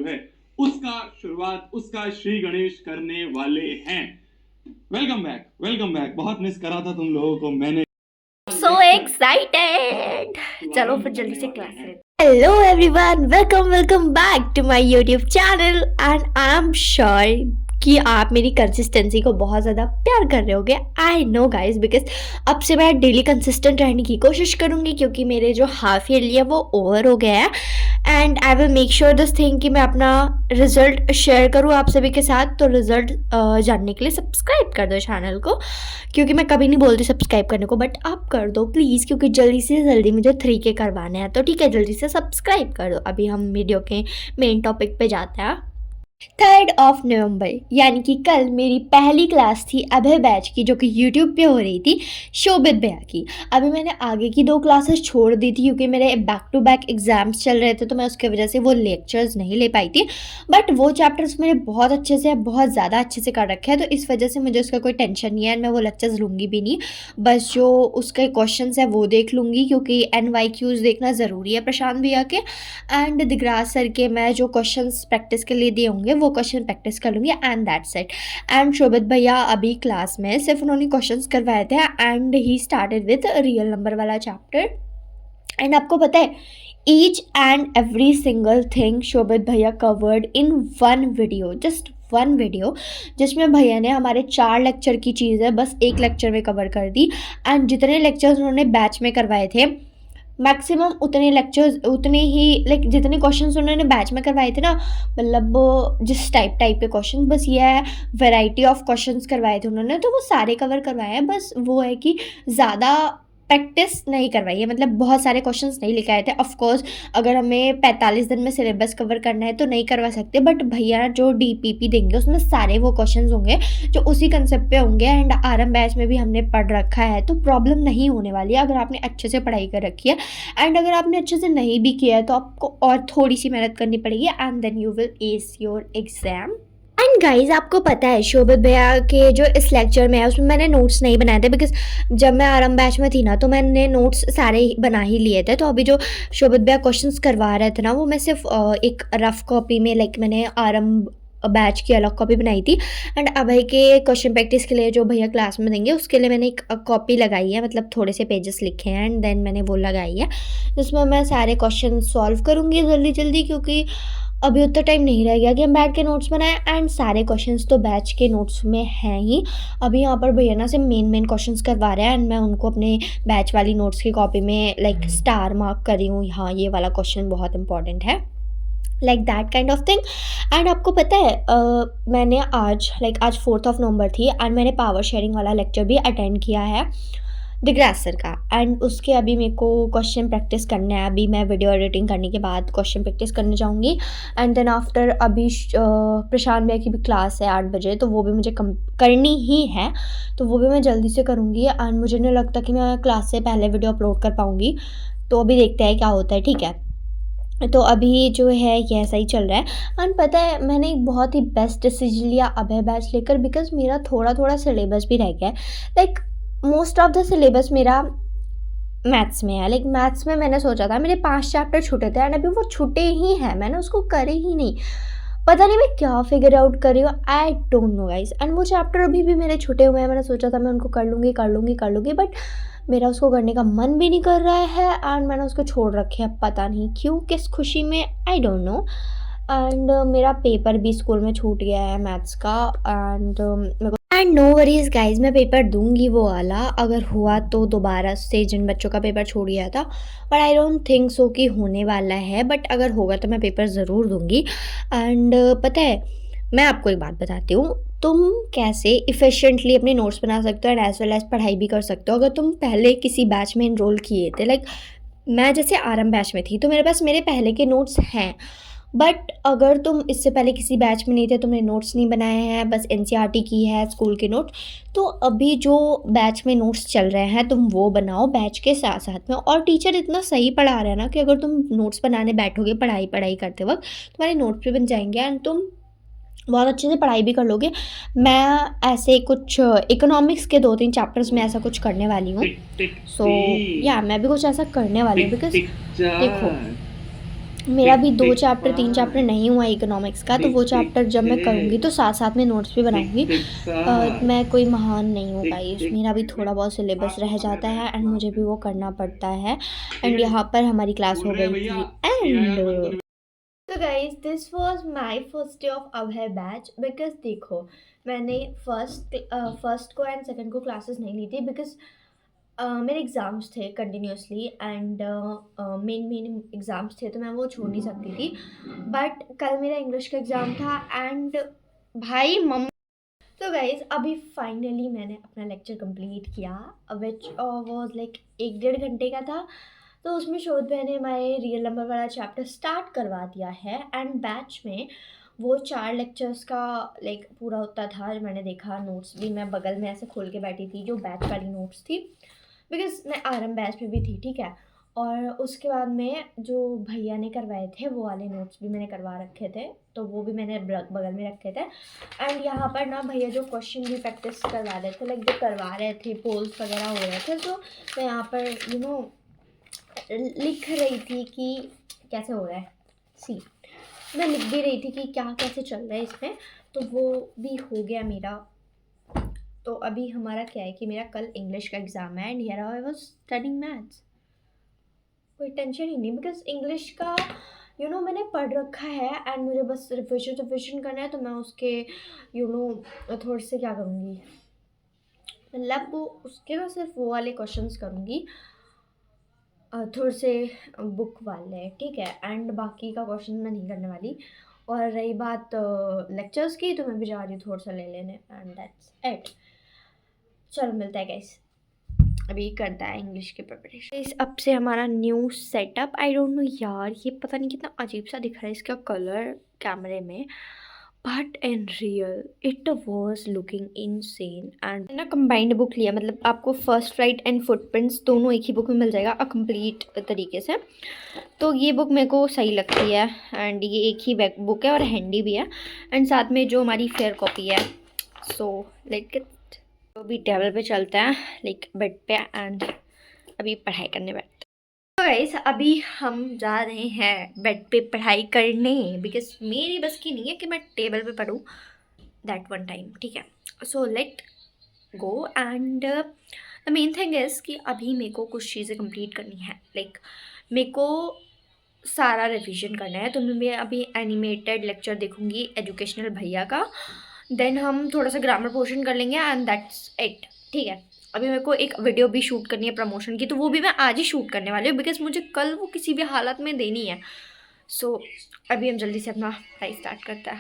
है उसका शुरुआत उसका श्री गणेश करने वाले हैं। Welcome back. बहुत मिस करा था तुम लोगों को मैंने। So excited! चलो फिर जल्दी से क्लास में। Hello everyone, welcome back to my YouTube channel and I'm sure कि आप मेरी कंसिस्टेंसी को बहुत ज़्यादा प्यार कर रहे होगे। आई नो गाइज, बिकॉज अब से मैं डेली कंसिस्टेंट रहने की कोशिश करूँगी क्योंकि मेरे जो हाफ ईयरली है वो ओवर हो गया है and I will make sure this thing कि मैं अपना रिजल्ट शेयर करूँ आप सभी के साथ। तो रिजल्ट जानने के लिए सब्सक्राइब कर दो चैनल को, क्योंकि मैं कभी नहीं बोलती सब्सक्राइब करने को, बट आप कर दो प्लीज़, क्योंकि जल्दी से जल्दी मुझे 3K करवाने हैं। तो ठीक है, जल्दी से सब्सक्राइब कर दो। अभी हम वीडियो के मेन टॉपिक पे जाते हैं। 3rd of November यानी कि कल मेरी पहली क्लास थी अभय बैच की, जो कि YouTube पे हो रही थी शोभित भैया की। अभी मैंने आगे की 2 क्लासेस छोड़ दी थी क्योंकि मेरे बैक टू बैक एग्जाम्स चल रहे थे, तो मैं उसकी वजह से वो लेक्चर्स नहीं ले पाई थी। बट वो चैप्टर्स मेरे बहुत अच्छे से, बहुत ज़्यादा अच्छे से कर रखे हैं, तो इस वजह से मुझे उसका कोई टेंशन नहीं है एंड मैं वो लेक्चर्स लूँगी भी नहीं। बस जो उसके क्वेश्चन है वो देख लूँगी, क्योंकि NYQs देखना ज़रूरी है प्रशांत भैया के एंड दिगराज सर के। मैं जो क्वेश्चन प्रैक्टिस के लिए दिए होंगे वो क्वेश्चन प्रैक्टिस कर लूँगी and that's it. And Shobhit भैया अभी क्लास में सिर्फ उन्होंने क्वेश्चंस करवाए थे and he started with real number वाला चैप्टर। एंड आपको पता है each and every single thing Shobhit भैया covered in one video, just one video, जिसमें भैया ने हमारे 4 लेक्चर की चीज़ है बस 1 लेक्चर में कवर कर दी। एंड जितने लेक्चर्स उन्होंने बैच में करवाए थे मैक्सिमम उतने लेक्चर्स, उतने ही लाइक जितने क्वेश्चंस उन्होंने बैच में करवाए थे ना, मतलब जिस टाइप के क्वेश्चंस, बस ये है वैरायटी ऑफ क्वेश्चंस करवाए थे उन्होंने, तो वो सारे कवर करवाए हैं। बस वो है कि ज़्यादा प्रैक्टिस नहीं करवाई है, मतलब बहुत सारे क्वेश्चंस नहीं लेके आए थे। ऑफ कोर्स अगर हमें 45 दिन में सिलेबस कवर करना है तो नहीं करवा सकते, बट भैया जो DPP देंगे उसमें सारे वो क्वेश्चंस होंगे जो उसी कंसेप्ट पे होंगे एंड RM बैच में भी हमने पढ़ रखा है, तो प्रॉब्लम नहीं होने वाली है अगर आपने अच्छे से पढ़ाई कर रखी है। एंड अगर आपने अच्छे से नहीं भी किया है तो आपको और थोड़ी सी मेहनत करनी पड़ेगी and then you will ace your exam. And guys आपको पता है शोभित भैया के जो इस लेक्चर में है उसमें मैंने नोट्स नहीं बनाए थे, बिकॉज जब मैं RM बैच में थी ना तो मैंने नोट्स सारे बना ही लिए थे। तो अभी जो शोभित भैया क्वेश्चंस करवा रहे थे ना वो मैं सिर्फ एक रफ कॉपी में, लाइक मैंने RM बैच की अलग कॉपी बनाई थी एंड अभय के क्वेश्चन प्रैक्टिस के लिए जो भैया क्लास में देंगे उसके लिए मैंने एक कॉपी लगाई है, मतलब थोड़े से पेजेस लिखे हैं एंड देन मैंने वो लगाई है जिसमें मैं सारे क्वेश्चन सॉल्व करूँगी जल्दी, क्योंकि अभी उतना टाइम नहीं रह गया कि हम बैठ के नोट्स बनाएं एंड सारे क्वेश्चंस तो बैच के नोट्स में हैं ही। अभी यहाँ पर भैया ना से मेन क्वेश्चंस करवा रहे हैं एंड मैं उनको अपने बैच वाली नोट्स की कॉपी में लाइक स्टार मार्क कर रही हूँ, हाँ ये वाला क्वेश्चन बहुत इंपॉर्टेंट है, like that kind of thing. And आपको पता है मैंने आज 4th of November थी एंड मैंने पावर शेयरिंग वाला लेक्चर भी अटेंड किया है दिगराज सर का एंड उसके अभी मेरे को क्वेश्चन प्रैक्टिस करना है। अभी मैं वीडियो एडिटिंग करने के बाद क्वेश्चन प्रैक्टिस करने जाऊँगी एंड देन आफ्टर अभी प्रशांत भैया की भी क्लास है 8 बजे, तो वो भी मुझे करनी ही है, तो वो भी मैं जल्दी से करूँगी एंड मुझे नहीं लगता कि मैं क्लास से पहले वीडियो अपलोड कर पाऊँगी, तो अभी देखते हैं क्या होता है, ठीक है। तो अभी जो है ये ऐसा ही चल रहा है एंड पता है मैंने एक बहुत ही बेस्ट डिसीजन लिया अभय बैच लेकर, बिकॉज मेरा थोड़ा सिलेबस भी रह गया है। Like most of the syllabus मेरा मैथ्स में है, लाइक मैथ्स में मैंने सोचा था मेरे 5 चैप्टर छूटे थे एंड अभी वो छूटे ही हैं, मैंने उसको करे ही नहीं, पता नहीं मैं क्या फिगर आउट कर रही हूँ, I don't know guys. And वो चैप्टर अभी भी मेरे छूटे हुए हैं, मैंने सोचा था मैं उनको कर लूँगी बट मेरा उसको करने का मन भी नहीं कर रहा है एंड मैंने उसको छोड़ रखे हैं, पता नहीं क्यों, किस खुशी में, आई डोंट नो। एंड मेरा पेपर भी स्कूल में छूट गया है मैथ्स का एंड नो वरीज गाइज, मैं पेपर दूंगी वो वाला, अगर हुआ तो दोबारा से जिन बच्चों का पेपर छूट गया था, but I don't think so कि होने वाला है, बट अगर होगा तो मैं पेपर ज़रूर दूंगी। एंड पता है मैं आपको एक बात बताती हूँ, तुम कैसे इफ़िशिएंटली अपने नोट्स बना सकते हो एंड एज वेल एज पढ़ाई भी कर सकते हो अगर तुम पहले किसी बैच में इनरोल किए थे। लाइक मैं जैसे RM बैच में थी तो मेरे पास मेरे पहले के नोट्स हैं, बट अगर तुम इससे पहले किसी बैच में नहीं थे, तुमने नोट्स नहीं बनाए हैं, बस NCERT की है स्कूल के नोट, तो अभी जो बैच में नोट्स चल रहे हैं तुम वो बनाओ बैच के साथ साथ में। और टीचर इतना सही पढ़ा रहे हैं ना कि अगर तुम नोट्स बनाने बैठोगे पढ़ाई करते वक्त तुम्हारे नोट्स भी बन जाएंगे एंड तुम बहुत अच्छे से पढ़ाई भी कर लोगे। मैं ऐसे कुछ इकोनॉमिक्स के 2-3 चैप्टर्स में ऐसा कुछ करने वाली हूँ, सो या मैं भी कुछ ऐसा करने वाली हूँ, बिकॉज देखो मेरा भी 2 चैप्टर 3 चैप्टर नहीं हुआ इकोनॉमिक्स का, तो वो चैप्टर जब मैं करूँगी तो साथ साथ में नोट्स भी बनाऊँगी। मैं कोई महान नहीं हूँ गाइस, मेरा भी थोड़ा बहुत सिलेबस रह जाता है एंड मुझे भी वो करना पड़ता है। एंड यहाँ पर हमारी क्लास हो गई थी एंड तो guys this was my first day of Abhay batch. Because देखो, मैंने फर्स्ट को एंड सेकंड को क्लासेस नहीं ली थी बिकॉज मेरे एग्ज़ाम्स थे कंटिन्यूसली एंड मेन एग्ज़ाम्स थे, तो मैं वो छोड़ नहीं सकती थी। बट कल मेरा इंग्लिश का एग्ज़ाम था एंड भाई तो गाइज अभी फाइनली मैंने अपना लेक्चर कंप्लीट किया, विच वाज लाइक 1-1.5 घंटे का था। तो उसमें शोध भैया ने हमारे रियल नंबर वाला चैप्टर स्टार्ट करवा दिया है एंड बैच में वो 4 लेक्चर्स का लाइक पूरा होता था। मैंने देखा, नोट्स भी मैं बगल में ऐसे खोल के बैठी थी जो बैच वाली नोट्स थी, बिकॉज मैं आरएम बैच में भी थी, ठीक है। और उसके बाद में जो भैया ने करवाए थे वो वाले नोट्स भी मैंने करवा रखे थे, तो वो भी मैंने बगल में रखे थे। एंड यहाँ पर ना भैया जो क्वेश्चन भी प्रैक्टिस करवा रहे थे, लाइक जो करवा रहे थे, पोल्स वगैरह हो रहे थे, तो मैं यहाँ पर लिख रही थी कि कैसे हो रहा है। सी मैं लिख भी रही थी कि क्या कैसे चल रहा है इसमें, तो वो भी हो गया मेरा। तो अभी हमारा क्या है कि मेरा कल इंग्लिश का एग्ज़ाम है and here I was studying maths. कोई टेंशन ही नहीं बिकॉज इंग्लिश का मैंने पढ़ रखा है एंड मुझे बस रिविजन करना है, तो मैं उसके थोड़े से क्या करूँगी, मतलब वो उसके मैं सिर्फ वो वाले क्वेश्चंस करूँगी, थोड़े से बुक वाले, ठीक है। एंड बाकी का क्वेश्चन मैं नहीं करने वाली। और रही बात लेक्चर्स की, तो मैं भी जा रही हूँ थोड़ा सा ले लेने एंड दैट्स इट। चलो मिलता है गाइस, अभी करता है इंग्लिश के प्रिपरेशन। इस अब से हमारा new setup, I don't know यार, ये पता नहीं कितना अजीब सा दिख रहा है इसका कलर कैमरे में, but in real it was looking insane. And ना कंबाइंड बुक लिया, मतलब आपको फर्स्ट राइट एंड फुटप्रिंट्स दोनों एक ही बुक में मिल जाएगा कंप्लीट तरीके से। तो ये बुक मेरे को सही लगती है एंड ये एक ही बुक है और हैंडी भी है, एंड साथ में जो हमारी फेयर कॉपी है। सो लाइक तो अभी टेबल पे चलता है, लाइक बेड पे, एंड अभी पढ़ाई करने बैठते हैं। तो गाइस अभी हम जा रहे हैं बेड पे पढ़ाई करने, बिकॉज मेरी बस की नहीं है कि मैं टेबल पे पढूं दैट वन टाइम, ठीक है। So let go. And the main thing is कि अभी मेरे को कुछ चीज़ें कंप्लीट करनी है, लाइक मेरे को सारा रिवीजन करना है। तो मैं अभी एनिमेटेड लेक्चर देखूंगी एजुकेशनल भैया का, देन हम थोड़ा सा ग्रामर पोर्शन कर लेंगे एंड दैट्स इट, ठीक है। अभी मेरे को एक वीडियो भी शूट करनी है प्रमोशन की, तो वो भी मैं आज ही शूट करने वाली हूँ बिकॉज मुझे कल वो किसी भी हालत में देनी है। सो अभी हम जल्दी से अपना पढ़ाई स्टार्ट करते हैं।